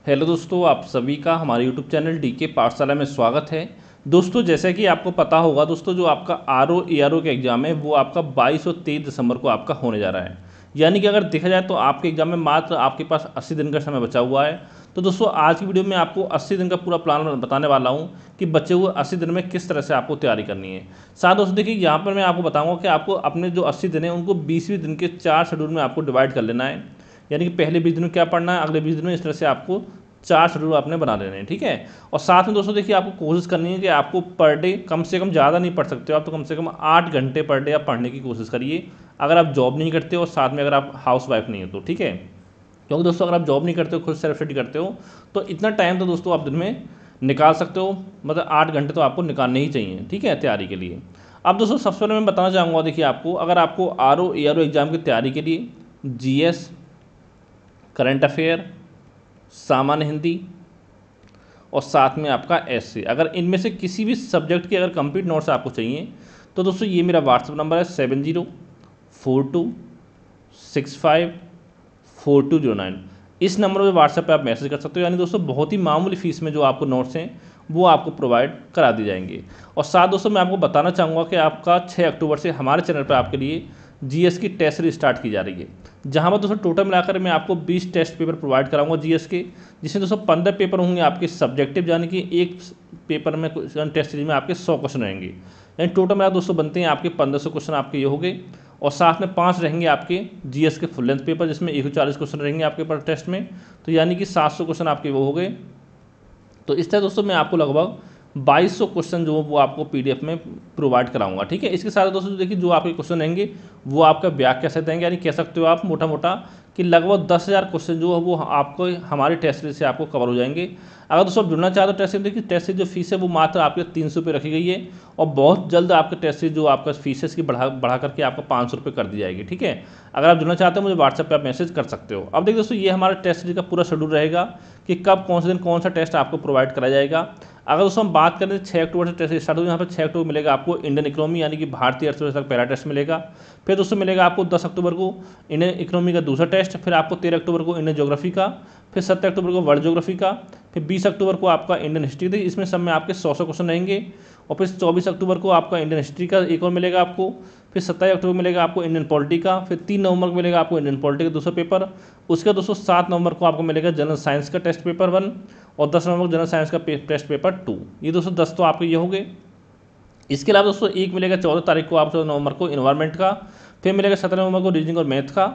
Hello दोस्तों, आप सभी का हमारे यूट्यूब चैनल डीके पाठशाला में स्वागत है। दोस्तों, जैसा कि आपको पता होगा दोस्तों, जो आपका आरओ एआरओ का एग्ज़ाम है वो आपका 22 और 23 दिसंबर को आपका होने जा रहा है। यानी कि अगर देखा जाए तो आपके एग्ज़ाम में मात्र आपके पास 80 दिन का समय बचा हुआ है। तो दोस्तों, आज की वीडियो में आपको 80 दिन का पूरा प्लान बताने वाला हूँ कि बचे हुए 80 दिन में किस तरह से आपको तैयारी करनी है। साथ दोस्तों देखिए, यहाँ पर मैं आपको बताऊँगा कि आपको अपने जो 80 दिन हैं उनको 20वें दिन के 4 शेड्यूल में आपको डिवाइड कर लेना है। यानी कि पहले 20 दिन में क्या पढ़ना है, अगले 20 दिन में, इस तरह से आपको 4 शेड्यूल आपने बना लेने हैं, ठीक है। और साथ में दोस्तों देखिए, आपको कोशिश करनी है कि आपको पर डे कम से कम, ज़्यादा नहीं पढ़ सकते हो आप, तो कम से कम 8 घंटे पर डे आप पढ़ने की कोशिश करिए। अगर आप जॉब नहीं करते हो, साथ में अगर आप हाउस वाइफ नहीं हो तो, ठीक है। क्योंकि दोस्तों अगर आप जॉब नहीं करते हो, खुद सेल्फ स्टडी करते हो, तो इतना टाइम तो दोस्तों आप दिन में निकाल सकते हो। मतलब 8 घंटे तो आपको निकालने ही चाहिए, ठीक है, तैयारी के लिए। अब दोस्तों सबसे पहले मैं बताना चाहूँगा, देखिए आपको, अगर आपको आरओ एआरओ एग्ज़ाम की तैयारी के लिए जीएस, करंट अफेयर, सामान्य हिंदी और साथ में आपका एसए, अगर इनमें से किसी भी सब्जेक्ट की अगर कंप्लीट नोट्स आपको चाहिए तो दोस्तों ये मेरा व्हाट्सअप नंबर है 7042654209। इस नंबर पर व्हाट्सएप पे आप मैसेज कर सकते हो। यानी दोस्तों बहुत ही मामूली फीस में जो आपको नोट्स हैं वो आपको प्रोवाइड करा दी जाएंगे। और साथ दोस्तों मैं आपको बताना चाहूँगा कि आपका 6 अक्टूबर से हमारे चैनल पर आपके लिए जीएस की टेस्ट सीरीज स्टार्ट की जा रही है, जहाँ पर दोस्तों टोटल मिलाकर मैं आपको 20 टेस्ट पेपर प्रोवाइड कराऊंगा जीएस के, जिसमें दोस्तों 15 पेपर होंगे आपके सब्जेक्टिव, यानी कि एक पेपर में टेस्ट सीरीज में आपके 100 क्वेश्चन रहेंगे। यानी टोटल मिला दोस्तों बनते हैं आपके 1500 क्वेश्चन आपके ये हो गए। और साथ में 5 रहेंगे आपके जीएस के फुल लेंथ पेपर, जिसमें 140 क्वेश्चन रहेंगे आपके पर टेस्ट में, तो यानी कि 700 क्वेश्चन आपके वो हो गए। तो इस तरह दोस्तों मैं आपको लगभग 2200 क्वेश्चन जो वो आपको पीडीएफ में प्रोवाइड कराऊंगा, ठीक है। इसके साथ दोस्तों देखिए, जो आपके क्वेश्चन रहेंगे वो आपका व्याख्या से देंगे, यानी कह सकते हो आप मोटा मोटा कि लगभग 10,000 क्वेश्चन जो है वो आपको हमारे टेस्ट सीरीज से आपको कवर हो जाएंगे। अगर दोस्तों आप जुड़ना चाहते हो टेस्ट सीरीज, देखिए टेस्ट सीरीज जो फीस है वो मात्र आपके 300 रुपये रखी गई है, और बहुत जल्द आपके टेस्ट सीरीज जो आपका फीसेस की बढ़ा करके आपको 500 रुपये कर दी जाएगी, ठीक है। अगर आप जुड़ना चाहते हो मुझे व्हाट्सएप पे आप मैसेज कर सकते हो। अब देखिए दोस्तों, ये हमारा टेस्ट सीरीज का पूरा शेड्यूल रहेगा कि कब कौन से दिन कौन सा टेस्ट आपको प्रोवाइड कराया जाएगा। अगर दोस्तों हम बात करें 6 अक्टूबर से टेस्ट स्टार्ट होगी, यहाँ पर 6 अक्टूबर मिलेगा आपको इंडियन इकोनॉमी, यानी कि भारतीय अर्थव्यवस्था का पहला टेस्ट मिलेगा। फिर दोस्तों मिलेगा आपको 10 अक्टूबर को इंडियन इकोनॉमी का दूसरा टेस्ट, फिर आपको 13 अक्टूबर को इंडियन ज्योग्राफी का, फिर 17 अक्टूबर को वर्ल्ड ज्योग्राफी का, फिर 20 अक्टूबर को आपका इंडियन हिस्ट्री थी, इसमें सब में आपके 100 क्वेश्चन रहेंगे। और फिर 24 अक्टूबर को आपका इंडियन हिस्ट्री का एक और मिलेगा आपको, फिर 27 अक्टूबर मिलेगा आपको इंडियन पॉलिटी का, फिर 3 नवंबर को मिलेगा आपको इंडियन पॉलिटी का दूसरा पेपर। उसके दोस्तों 7 नवंबर को आपको मिलेगा जनरल साइंस का टेस्ट पेपर 1, और 10 नवंबर को जनरल साइंस का टेस्ट पेपर 2। ये दोस्तों 10 तो आपके ये हो गए। इसके अलावा दोस्तों एक मिलेगा 14 तारीख को, आप 14 नवंबर को इन्वायरमेंट का, फिर मिलेगा 17 नवंबर को रीजनिंग और मैथ का,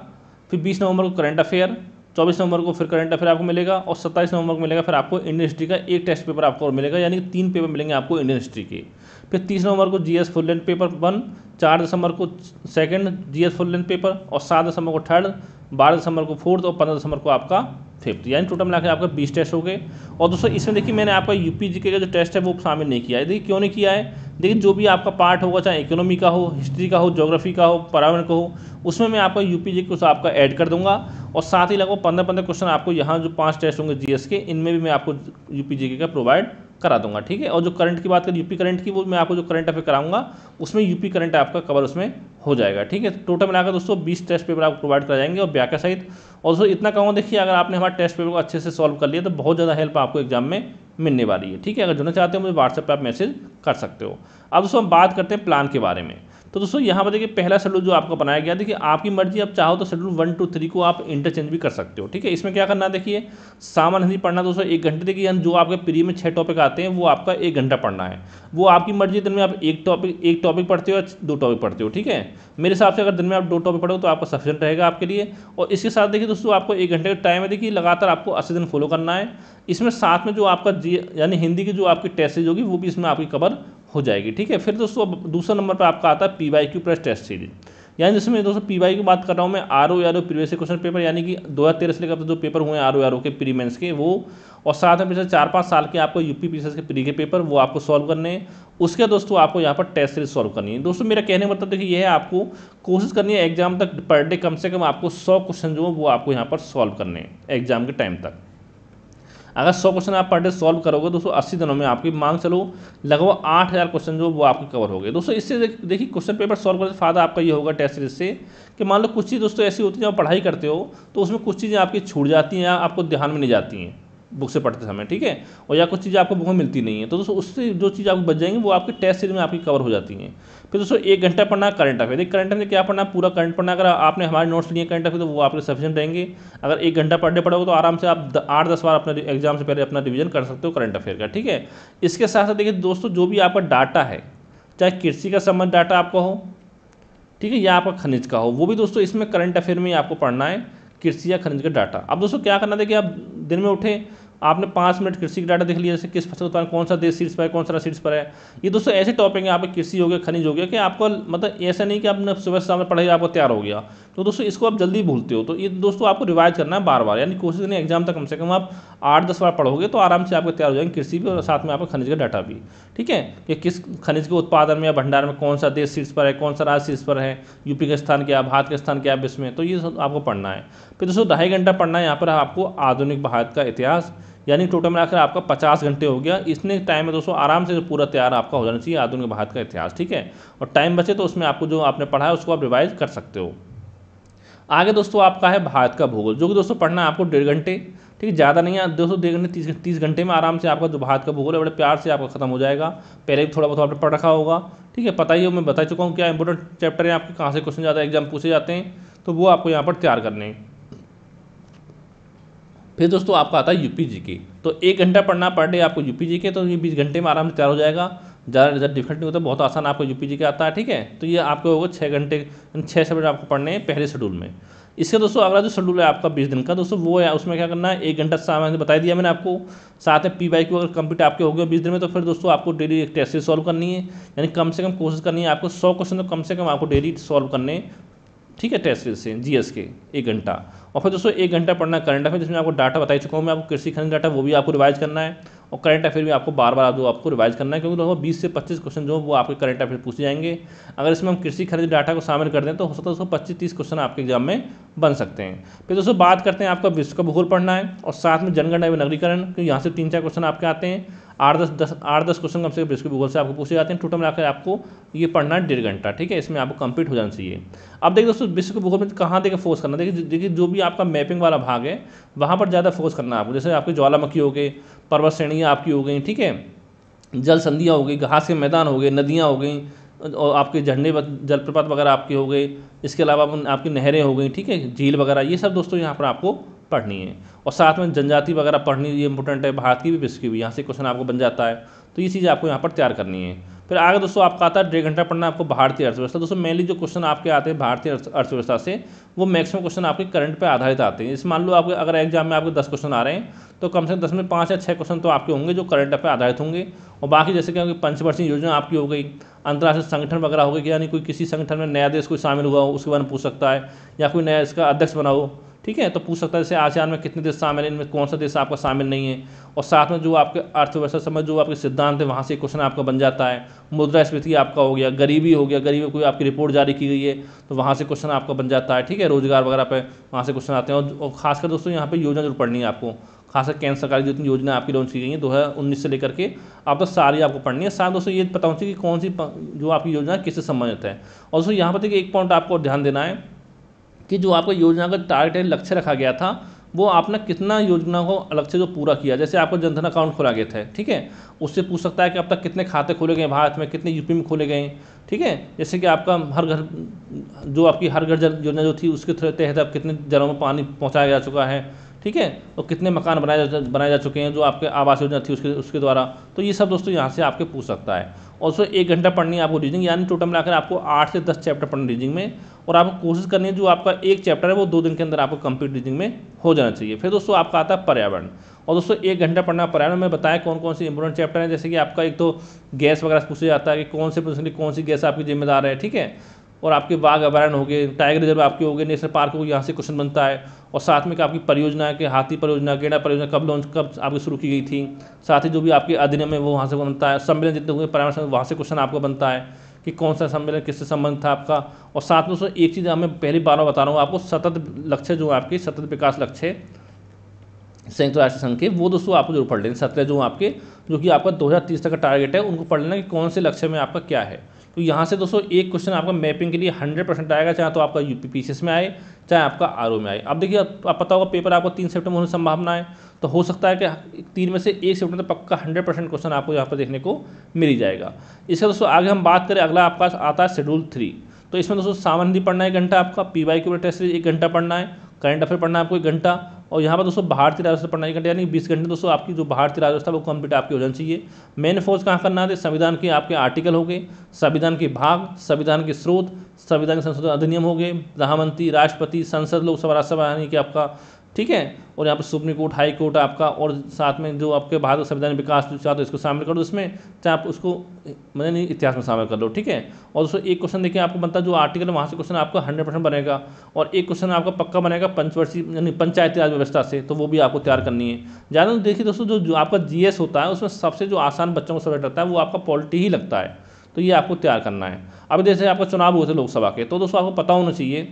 फिर 20 नवंबर को करंट अफेयर, 24 नवंबर को फिर करंट अफेयर आपको मिलेगा, और 27 नवंबर को मिलेगा फिर आपको इंडियन हिस्ट्री का एक टेस्ट पेपर आपको और मिलेगा, यानी कि 3 पेपर मिलेंगे आपको इंडियन हिस्ट्री के। फिर 30 नवंबर को जीएस फुल लेंथ पेपर 1, 4 दिसंबर को second GS full length paper, और 7 दिसंबर को थर्ड, 12 दिसंबर को फोर्थ, और 15 दिसंबर को आपका फिफ्थ। यानी टोटल मिला के आपका 20 टेस्ट हो गए। और दोस्तों इसमें देखिए, मैंने आपका यूपी जीके का जो टेस्ट है वो शामिल नहीं किया है। देखिए क्यों नहीं किया है, देखिए जो भी आपका पार्ट होगा, चाहे इकोनॉमी का हो, हिस्ट्री का हो, ज्योग्राफी का हो, पर्यावरण का हो, उसमें मैं आपका यूपी जीके को आपका ऐड कर दूंगा। और साथ ही लगभग 15-15 क्वेश्चन आपको यहाँ जो 5 टेस्ट होंगे जीएस के, इनमें भी मैं आपको यूपी जीके का प्रोवाइड करा दूंगा, ठीक है। और जो करंट की बात करें यूपी करंट की, वो मैं आपको जो करंट अफेयर कराऊंगा उसमें यूपी करंट आपका कवर उसमें हो जाएगा, ठीक है। टोटल मिलाकर दोस्तों 20 टेस्ट पेपर आपको प्रोवाइड कराए जाएंगे और व्याख्या सहित। और दोस्तों इतना कहूँगा, देखिए अगर आपने हमारे टेस्ट पेपर को अच्छे से सॉल्व कर लिया तो बहुत ज़्यादा हेल्प आपको एग्जाम में मिलने वाली है, ठीक है। अगर जुड़ना चाहते हो मुझे व्हाट्सएप पर आप मैसेज कर सकते हो। अब दोस्तों हम बात करते हैं प्लान के बारे में। तो दोस्तों यहाँ पर देखिए, पहला शेड्यूल जो आपको बनाया गया, देखिए आपकी मर्जी, आप चाहो तो शेड्यूल 1, 2, 3 को आप इंटरचेंज भी कर सकते हो, ठीक है। इसमें क्या करना है, देखिए सामान्य हिंदी पढ़ना दोस्तों 1 घंटे, देखिए यानी जो आपके प्री में 6 टॉपिक आते हैं वो आपका 1 घंटा पढ़ना है। वो आपकी मर्जी, दिन में आप एक टॉपिक पढ़ते हो या 2 टॉपिक पढ़ते हो, ठीक है। मेरे हिसाब से अगर दिन में आप 2 टॉपिक पढ़ो तो आपका सफिशिएंट रहेगा आपके लिए। और इसके साथ देखिए दोस्तों, आपको 1 घंटे का टाइम है, देखिए लगातार आपको 80 दिन फॉलो करना है। इसमें साथ में जो आपका यानी हिंदी की जो आपकी टेस्ट सीरीज होगी वो भी इसमें आपकी कवर हो जाएगी, ठीक है। फिर दोस्तों दूसरा नंबर पर आपका आता है पीवाईक्यू प्लस टेस्ट सीरीज, यानी जिसमें दोस्तों पीवाई की बात कर रहा हूँ मैं, RO ARO previous question paper, यानी कि 2013 से लेकर जो पेपर हुए हैं आरओ एआरओ के प्री मेंस के वो, और साथ में पिछले 4-5 साल के आपको यूपी पीसीएस के प्री के पेपर वो आपको सॉल्व करने हैं। उसके दोस्तों आपको यहाँ पर टेस्ट सीरीज सॉल्व करनी है। दोस्तों मेरा कहने का मतलब देखिए ये है, आपको कोशिश करनी है एग्जाम तक पर डे कम से कम आपको 100 क्वेश्चन जो वो आपको यहाँ पर सॉल्व करने हैं एग्जाम के टाइम तक। अगर 100 क्वेश्चन आप पर डे सॉल्व करोगे दोस्तों 80 दिनों में आपकी मांग चलो लगभग 8000 क्वेश्चन जो वो आपके कवर हो गए। दोस्तों इससे देखिए क्वेश्चन पेपर सॉल्व करने से फायदा आपका ये होगा टेस्ट सीरीज से, कि मान लो कुछ चीज़ दोस्तों ऐसी होती है जब आप पढ़ाई करते हो तो उसमें कुछ चीज़ें आपकी छूट जाती हैं या आपको ध्यान में नहीं जाती हैं, बुक से पढ़ते समय, ठीक है, और या कुछ चीज़ें आपको बुक में मिलती नहीं है, तो दोस्तों उससे जो चीज़ आपको बच जाएंगी वो आपके टेस्ट सीरीज में आपकी कवर हो जाती हैं। फिर दोस्तों 1 घंटा पढ़ना करंट अफेयर। देखिए करंट अफेयर क्या पढ़ना, पूरा करंट पढ़ना। अगर आपने हमारे नोट्स लिए करंट अफेयर तो वो आपके सफिशिएंट रहेंगे। अगर 1 घंटा पढ़ने पड़ोगे तो आराम से आप 8-10 बार अपने एग्जाम से पहले अपना रिवीजन कर सकते हो करंट अफेयर का, ठीक है। इसके साथ साथ देखिए दोस्तों जो भी आपका डाटा है, चाहे कृषि का संबंध डाटा आपका हो, ठीक है, या आपका खनिज का हो, वो भी दोस्तों इसमें करंट अफेयर में ही आपको पढ़ना है, कृषि या खनिज का डाटा। अब दोस्तों क्या करना, देखिए आप दिन में उठे, आपने 5 मिनट कृषि का डाटा देख लिया, जैसे किस फसल उत्पादन कौन सा देश शीर्ष पर है, कौन सा शीर्ष पर है। ये दोस्तों ऐसे टॉपिक है, आप कृषि हो गया, खनिज हो गया, कि आपको मतलब ऐसा नहीं कि आपने सुबह से शाम पढ़ाई आपको तैयार हो गया, तो दोस्तों इसको आप जल्दी भूलते हो। तो ये दोस्तों आपको रिवाइज करना है बार बार, यानी कोशिश करनी एग्जाम तक कम से कम आप 8-10 बार पढ़ोगे तो आराम से आपको तैयार हो जाएंगे कृषि भी और साथ में आपका खनिज का डाटा भी, ठीक है, कि किस खनिज के उत्पादन में या भंडार में कौन सा देश शीर्ष पर है, कौन सा राज्य शीर्ष पर है, यूपी का स्थान क्या, भारत का स्थान क्या है विश्व में, तो ये सब आपको पढ़ना है। फिर दोस्तों 2.5 घंटा पढ़ना है यहाँ पर आपको आधुनिक भारत का इतिहास, यानी टोटल मिलाकर आपका 50 घंटे हो गया। इतने टाइम में दोस्तों आराम से पूरा तैयार आपका हो जाना चाहिए आधुनिक भारत का इतिहास, ठीक है, और टाइम बचे तो उसमें आपको जो आपने पढ़ा है उसको आप रिवाइज कर सकते हो। आगे दोस्तों आपका है भारत का भूगोल, जो कि दोस्तों पढ़ना है आपको 1.5 घंटे, ठीक है, ज़्यादा नहीं है दोस्तों, 1.5 घंटे 30 घंटे में आराम से आपका जो भारत का भूगोल है बड़े प्यार से आपका खत्म हो जाएगा। पहले भी थोड़ा बहुत आपने पढ़ रखा होगा, ठीक है, पता ही हो, मैं बता चुका हूँ क्या इंपॉर्टेंट चैप्टर है आपके, कहाँ से क्वेश्चन ज़्यादा एग्जाम पूछे जाते हैं, तो वो आपको यहाँ पर तैयार करने हैं। फिर दोस्तों आपका आता है यूपी जीके, तो 1 घंटा पढ़ना पर डे आपको यूपी जीके, तो ये 20 घंटे में आराम से तैयार हो जाएगा, ज़्यादा डिफिकल्ट नहीं होता, बहुत आसान आपको यूपी जीके आता है, ठीक है। तो ये आपको होगा 6 घंटे, 6 सब्जेक्ट आपको पढ़ने हैं पहले शेड्यूल में। इसके दोस्तों अगला जो शेड्यूल है आपका 20 दिन का दोस्तों, वो है उसमें क्या करना है, 1 घंटा सामान बता दिया मैंने आपको, साथ में PYQ अगर कंप्लीट आपके हो गए 20 दिन में, तो फिर दोस्तों आपको डेली एक टेस्ट सीरीज सॉल्व करनी है, यानी कम से कम कोशिश करनी है आपको 100 क्वेश्चन तो कम से कम आपको डेली सॉल्व करने, ठीक है, टेस्ट सीरीज से जीएस के 1 घंटा। और फिर दोस्तों 1 घंटा पढ़ना करंट अफेयर, जिसमें आपको डाटा बता चुका हूँ मैं आपको, कृषि खनिज डाटा वो भी आपको रिवाइज करना है, और करंट अफेयर भी आपको बार बार जो आपको रिवाइज करना है, क्योंकि दोस्तों 20 से 25 क्वेश्चन जो वो आपके करंट अफेयर पूछे जाएंगे। अगर इसमें हम कृषि खनिज डाटा को शामिल कर दें तो हो सकता है उसको 25-30 क्वेश्चन आपके एग्जाम में बन सकते हैं। फिर दोस्तों बात करते हैं आपका विश्व का भूगोल पढ़ना है, और साथ में जनगणना एवं नगरीकरण, क्योंकि यहाँ से 3-4 क्वेश्चन आपके आते हैं, 8-10 क्वेश्चन कम से कम विश्व के भूगोल से आपको पूछे जाते हैं। टोटल मिलाकर आपको ये पढ़ना है 1.5 घंटा, ठीक है, इसमें आपको कंप्लीट हो जाना चाहिए। अब देखिए दोस्तों विश्व के भूगोल में कहाँ देखिए फोकस करना, देखिए जो भी आपका मैपिंग वाला भाग है वहाँ पर ज़्यादा फोकस करना है आपको, जैसे आपके ज्वालामुखी हो गए, पर्वत श्रेणियाँ आपकी हो गई, ठीक है, जल संधियाँ हो गई, घास के मैदान हो गए, नदियाँ हो गई, और आपके झरने जलप्रपात वगैरह आपके हो गए, इसके अलावा आपकी नहरें हो गई, ठीक है, झील वगैरह, ये सब दोस्तों यहाँ पर आपको पढ़नी है। और साथ में जनजाति वगैरह पढ़नी, ये इंपॉर्टेंट है, भारत की भी विश्व की भी, यहाँ से क्वेश्चन आपको बन जाता है, तो ये चीज़ आपको यहाँ पर तैयार करनी है। फिर आगे दोस्तों आपका आता है 1.5 घंटा पढ़ना आपको भारतीय अर्थव्यवस्था। दोस्तों मेनली जो क्वेश्चन आपके आते हैं भारतीय अर्थव्यवस्था से, वो मैक्सिमम क्वेश्चन आपके करंट पे आधारित आते हैं। इस मान लो आपके अगर एग्जाम में आपके 10 क्वेश्चन आ रहे हैं, तो कम से कम 10 में 5 या 6 क्वेश्चन तो आपके होंगे जो करंट पे आधारित होंगे, और बाकी जैसे कि पंचवर्षीय योजना आपकी हो गई, अंतर्राष्ट्रीय संगठन वगैरह हो गए, यानी कोई किसी संगठन में नया देश कोई शामिल हुआ हो उसके बारे में पूछ सकता है, या कोई नया इसका अध्यक्ष बना हो, ठीक है, तो पूछ सकता है जैसे आसियान में कितने देश शामिल हैं, इनमें कौन सा देश आपका शामिल नहीं है। और साथ में जो आपके अर्थव्यवस्था समय जो आपके सिद्धांत है वहाँ से क्वेश्चन आपका बन जाता है। मुद्रास्फीति आपका हो गया, गरीबी हो गया, गरीबी कोई आपकी रिपोर्ट जारी की गई है तो वहाँ से क्वेश्चन आपका बन जाता है, ठीक है, रोजगार वगैरह पे वहाँ से क्वेश्चन आते हैं। और खासकर दोस्तों यहाँ पर योजना जरूर पढ़नी है आपको, खासकर केंद्र सरकार की जितनी योजना आपकी लॉन्च की गई है 2019 से लेकर के अब तक सारी आपको पढ़नी है। साथ दोस्तों ये पता होना चाहिए कि कौन सी जो आपकी योजना किससे संबंधित है। और दोस्तों यहाँ पर देखिए एक पॉइंट आपको ध्यान देना है कि जो आपका योजना का टारगेट है, लक्ष्य रखा गया था, वो आपने कितना योजना को अलग से जो पूरा किया। जैसे आपको जनधन अकाउंट खोला गया था, ठीक है, उससे पूछ सकता है कि अब तक कितने खाते खोले गए भारत में, कितने यूपी में खोले गए, ठीक है। जैसे कि आपका हर घर जो आपकी हर घर जल योजना जो थी उसके तहत अब कितने जगहों में पानी पहुँचाया जा चुका है, ठीक है, और कितने मकान बनाए जा चुके हैं जो आपके आवास योजना थी उसके द्वारा। तो ये सब दोस्तों यहाँ से आपके पूछ सकता है। और सो 1 घंटा पढ़नी है आपको रीजनिंग, यानी टोटल मिलाकर आपको 8 से 10 चैप्टर पढ़ने रीजनिंग में, और आपको कोशिश करनी है जो आपका एक चैप्टर है वो 2 दिन के अंदर आपको कंप्लीट रीजनिंग में हो जाना चाहिए। फिर दोस्तों आपका आता है पर्यावरण, और दोस्तों 1 घंटा पढ़ना पर्यावरण में बताया कौन कौन सी इंपॉर्टेंट चैप्टर हैं। जैसे कि आपका एक तो गैस वगैरह पूछा जाता है कि कौन सी गैस आपकी जिम्मेदार है, ठीक है, और आपके बाघ अभयारण्य हो गए, टाइगर रिजर्व आपके हो गए, नेशनल पार्क हो गए, यहाँ से क्वेश्चन बनता है। और साथ में आपकी परियोजना है कि हाथी परियोजना, गेंडा परियोजना कब आपकी शुरू की गई थी। साथ ही जो भी आपके अधिनियम है वो वहाँ से बनता है। सम्मेलन जितने हुए पर्यावरण वहाँ से क्वेश्चन आपको बनता है कि कौन सा सम्मेलन किससे संबंध था आपका। और साथ में एक चीज़ मैं पहली बार बता रहा हूँ आपको, सतत लक्ष्य जो आपके सतत विकास लक्ष्य संयुक्त राष्ट्र संघ के, वो दोस्तों आपको जरूर पढ़ लेना। 17 जो कि आपका 2030 तक का टारगेट है उनको पढ़ लेना कि कौन से लक्ष्य में आपका क्या है, तो यहाँ से दोस्तों एक क्वेश्चन आपका मैपिंग के लिए 100% आएगा, चाहे तो आपका यूपीपीसीएस में आए चाहे आपका आरओ में आए। अब देखिए आप पता होगा पेपर आपको 3 सितंबर होने की संभावना है, तो हो सकता है कि 3 में से 1 सितंबर तक पक्का 100% क्वेश्चन आपको यहाँ पर देखने को मिल ही जाएगा। इसका दोस्तों आगे हम बात करें, अगला आपका आता है शेड्यूल 3। तो इसमें दोस्तों सामान्य हिंदी पढ़ना है 1 घंटा, आपका पीवाई के टेस्ट 1 घंटा पढ़ना है, करंट अफेयर पढ़ना है आपको 1 घंटा, और यहाँ पर दोस्तों भारतीय राजस्व पढ़ना 1 घंटे, यानी 20 घंटे दोस्तों आपकी जो भारतीय राजस्व वो कंप्लीट आपकी हो जानी चाहिए। मेन फोर्स कहाँ करना है, संविधान के आपके आर्टिकल हो गए, संविधान के भाग, संविधान के स्रोत, संविधान के संशोधन अधिनियम हो गए, प्रधानमंत्री, राष्ट्रपति, संसद, लोकसभा, राज्यसभा, यानी कि आपका ठीक है, और यहाँ पर सुप्रीम कोर्ट, हाई कोर्ट आपका, और साथ में जो आपके भारत संविधान विकास जो चाहते हो इसको शामिल कर दो इसमें, चाहे आप उसको मैंने नहीं इतिहास में शामिल कर लो, ठीक है। और दोस्तों एक क्वेश्चन देखिए आपको बनता है जो आर्टिकल है वहाँ से क्वेश्चन आपका 100% बनेगा, और एक क्वेश्चन आपका पक्का बनेगा पंचवर्षीय यानी पंचायती राज व्यवस्था से, तो वो भी आपको तैयार करनी है। ज़्यादा देखिए दोस्तों जो आपका जीएस होता है उसमें सबसे जो आसान बच्चों को सब्जेक्ट रहता है वो आपका पॉलिटी ही लगता है, तो ये आपको तैयार करना है। अब जैसे आपका चुनाव हुए थे लोकसभा के, तो दोस्तों आपको पता होना चाहिए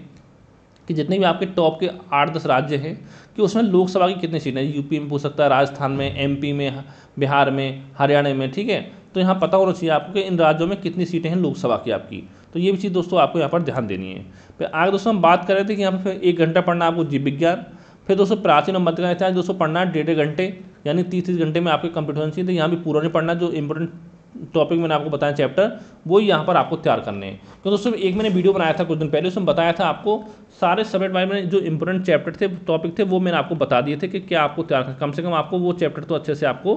कि जितने भी आपके टॉप के 8-10 राज्य हैं कि उसमें लोकसभा की कितनी सीटें हैं। यूपी में पूछ सकता है, राजस्थान में, एमपी में, बिहार में, हरियाणा में, ठीक है। तो यहाँ पता होना चाहिए आपको कि इन राज्यों में कितनी सीटें हैं लोकसभा की आपकी, तो ये भी चीज़ दोस्तों आपको यहाँ पर ध्यान देनी है। फिर आगे दोस्तों हम बात कर रहे थे कि यहाँ पर फिर 1 घंटा पढ़ना आपको जीव विज्ञान, फिर दोस्तों प्राचीन और मध्यकालीन इतिहास दोस्तों पढ़ना है 1.5 घंटे, यानी 30 घंटे में आपके कंप्लीट होना चाहिए। तो यहाँ भी पूरा नहीं पढ़ना, जो इंपॉर्टेंट टॉपिक मैंने आपको बताया चैप्टर वो यहाँ पर आपको तैयार करने हैं। तो दोस्तों एक मैंने वीडियो बनाया था कुछ दिन पहले, उसमें बताया था आपको सारे सब्जेक्ट वाइज में जो इंपॉर्टेंट चैप्टर थे, टॉपिक थे, वो मैंने आपको बता दिए थे कि क्या आपको तैयार, कम से कम आपको वो चैप्टर तो अच्छे से आपको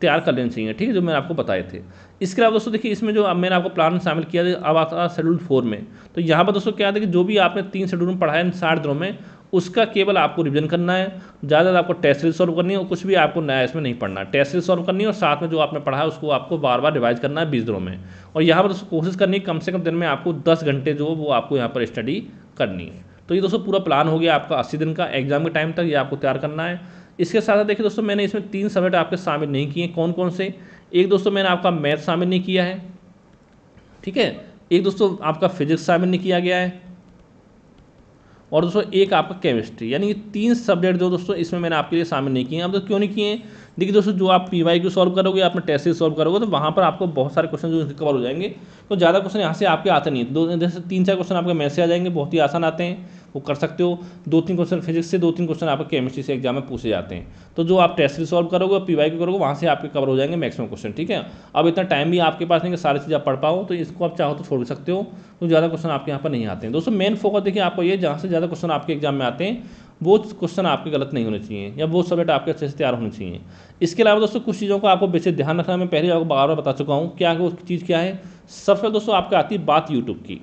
तैयार कर लेने चाहिए, ठीक है, जो मैंने आपको बताए थे। इसके अलावा दोस्तों देखिए इसमें जो अब मैंने आपको प्लान शामिल किया था, अब आता है शेड्यूल 4 में। तो यहाँ पर दोस्तों क्या था कि जो भी आपने 3 शेड्यूल में पढ़ाया इन 60 दिनों में, उसका केवल आपको रिवीजन करना है, ज़्यादा आपको टेस्ट सीरीज सॉल्व करनी है, और कुछ भी आपको नया इसमें नहीं पढ़ना है। टेस्ट सीरीज सॉल्व करनी है और साथ में जो आपने पढ़ा है उसको आपको बार बार रिवाइज करना है 20 दिनों में। और यहाँ पर दोस्तों कोशिश करनी है कम से कम दिन में आपको 10 घंटे जो वो आपको यहाँ पर स्टडी करनी है। तो ये दोस्तों पूरा प्लान हो गया आपका 80 दिन का, एग्जाम के टाइम तक ये आपको तैयार करना है। इसके साथ साथ देखिए दोस्तों मैंने इसमें 3 सब्जेक्ट आपके शामिल नहीं किए, कौन कौन से। एक दोस्तों मैंने आपका मैथ शामिल नहीं किया है, ठीक है। एक दोस्तों आपका फिजिक्स शामिल नहीं किया गया है, और दोस्तों एक आपका केमिस्ट्री, यानी ये 3 सब्जेक्ट जो दोस्तों इसमें मैंने आपके लिए शामिल नहीं किए हैं। अब तो क्यों नहीं किए हैं, देखिए दोस्तों जो आप पीवाई को सॉल्व करोगे, आपने टेस्ट से सॉल्व करोगे, तो वहाँ पर आपको बहुत सारे क्वेश्चन जो कवर हो जाएंगे। तो ज़्यादा क्वेश्चन यहाँ से आपके आते नहीं है, जैसे 3-4 क्वेश्चन आपके मैथ से आ जाएंगे, बहुत ही आसान आते हैं, वो कर सकते हो। 2-3 क्वेश्चन फिजिक्स से, 2-3 क्वेश्चन आपके केमिस्ट्री से एग्जाम में पूछे जाते हैं। तो जो आप टेस्ट से सॉल्व करोगे और पीवाई को करोगे, वहाँ से आपके कवर हो जाएंगे मैक्सिमम क्वेश्चन, ठीक है। अब इतना टाइम भी आपके पास नहीं कि सारी चीज़ आप पढ़ पाओ, तो इसको आप चाहो तो छोड़ सकते हो, तो ज़्यादा क्वेश्चन आपके यहाँ पर नहीं आते हैं। दोस्तों मेन फोकस देखिए आपको ये, जहाँ से ज़्यादा क्वेश्चन आपके एग्जाम में आते हैं वो क्वेश्चन आपके गलत नहीं होने चाहिए, या वो सब्जेक्ट आपके अच्छे से तैयार होने चाहिए। इसके अलावा दोस्तों कुछ चीज़ों को आपको बेसिक ध्यान रखना, मैं पहले आपको बार बार बता चुका हूँ। क्या वो चीज़ क्या है, सबसे पहले दोस्तों आपको आती है बात यूट्यूब की,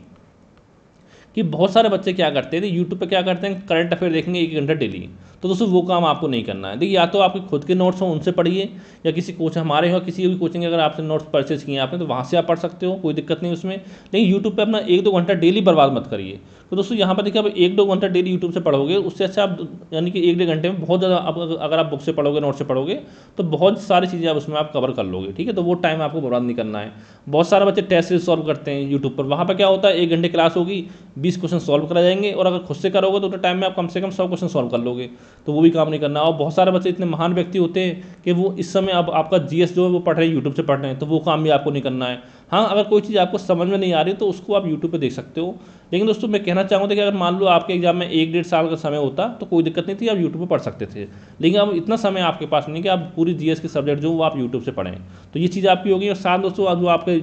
कि बहुत सारे बच्चे क्या करते हैं, यूट्यूब पे क्या करते हैं, करंट अफेयर देखेंगे 1 घंटा डेली। तो दोस्तों वो काम आपको नहीं करना है। देखिए या तो आपके खुद के नोट्स हो उनसे पढ़िए, या किसी कोच हमारे हो, किसी भी कोचिंग अगर आपसे नोट्स परचेज किए आपने तो वहाँ से आप पढ़ सकते हो, कोई दिक्कत नहीं उसमें। लेकिन यूट्यूब पे अपना 1-2 घंटा डेली बर्बाद मत करिए। तो दोस्तों यहाँ पर देखिए आप 1-2 घंटा डेली यूट्यूब से पढ़ोगे, उससे अच्छा आप यानी कि 1-1.5 घंटे में बहुत ज़्यादा, अगर आप बुक से पढ़ोगे, नोट से पढ़ोगे, तो बहुत सारी चीज़ें आप उसमें आप कवर कर लोगे, ठीक है। तो वो टाइम आपको बर्बाद नहीं करना है। बहुत सारे बच्चे टेस्ट सीरीज सॉल्व करते हैं यूट्यूब पर, वहाँ पर क्या होता है 1 घंटे क्लास होगी, 20 क्वेश्चन सॉल्व करा जाएंगे, और अगर खुद से करोगे तो टाइम में आप कम से कम 100 क्वेश्चन सॉल्व कर लोगे, तो वो भी काम नहीं करना। और बहुत सारे बच्चे इतने महान व्यक्ति होते हैं कि वो इस समय अब आपका जीएस जो है वो पढ़ रहे हैं, यूट्यूब से पढ़ रहे हैं, तो वो काम भी आपको नहीं करना है। हाँ, अगर कोई चीज़ आपको समझ में नहीं आ रही तो उसको आप यूट्यूब पे देख सकते हो। लेकिन दोस्तों मैं कहना चाहूँगा कि अगर मान लो आपके एग्जाम में 1-1.5 साल का समय होता तो कोई दिक्कत नहीं थी, आप यूट्यूब पे पढ़ सकते थे। लेकिन अब इतना समय आपके पास नहीं कि आप पूरी जीएस के सब्जेक्ट जो वो आप यूट्यूब से पढ़ें, तो ये चीज़ आपकी होगी। और साथ दोस्तों जो आपके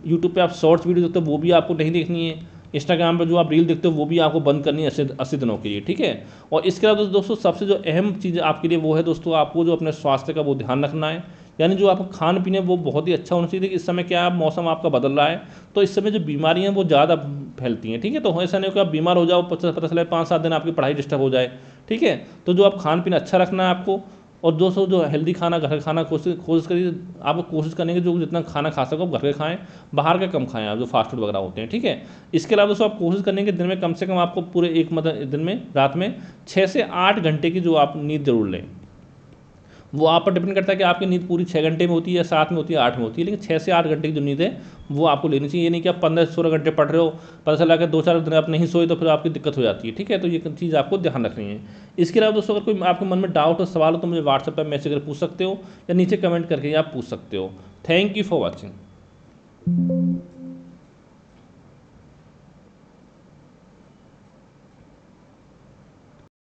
यूट्यूब पे आप शॉर्ट्स वीडियो देखते हो वो भी आपको नहीं देखनी है। इंस्टाग्राम पे जो आप रील देखते हो वो भी आपको बंद करनी है 80 दिनों के लिए, ठीक है। और इसके अलावा दोस्तों सबसे जो अहम चीज़ आपके लिए वो है दोस्तों, आपको जो अपने स्वास्थ्य का वो ध्यान रखना है, यानी जो आपका खान पीने वो बहुत ही अच्छा होना चाहिए। इस समय क्या मौसम आपका बदल रहा है, तो इस समय जो बीमारियां वो ज़्यादा फैलती हैं, ठीक है। तो ऐसा नहीं हो कि आप बीमार हो जाओ, पता चले 5-7 दिन आपकी पढ़ाई डिस्टर्ब हो जाए, ठीक है। तो जो आप खान पीना अच्छा रखना है आपको, और दोस्तों जो हेल्दी खाना, घर का खाना कोशिश करिए, आपको कोशिश करने की जो जितना खाना खा सको घर के खाएं, बाहर का कम खाएं आप, जो फास्ट फूड वगैरह होते हैं, ठीक है। इसके अलावा दोस्तों आप कोशिश करने के दिन में कम से कम आपको पूरे एक मतलब दिन में रात में 6 से 8 घंटे की जो आप नींद जरूर लें। वो आप पर डिपेंड करता है कि आपकी नींद पूरी 6 घंटे में होती है या 7 में होती है, 8 में होती है, लेकिन 6 से 8 घंटे की जो नींद है वो आपको लेनी चाहिए। ये नहीं कि आप 15-16 घंटे पढ़ रहे हो, पता चला कि 2-4 दिन आप नहीं सोए तो फिर आपकी दिक्कत हो जाती है, ठीक है। तो ये चीज़ आपको ध्यान रखनी है। इसके अलावा दोस्तों अगर कोई आपके मन में डाउट हो, सवाल हो, तो मुझे व्हाट्सएप पर मैसेज करके पूछ सकते हो, या नीचे कमेंट करके आप पूछ सकते हो। Thank you for watching.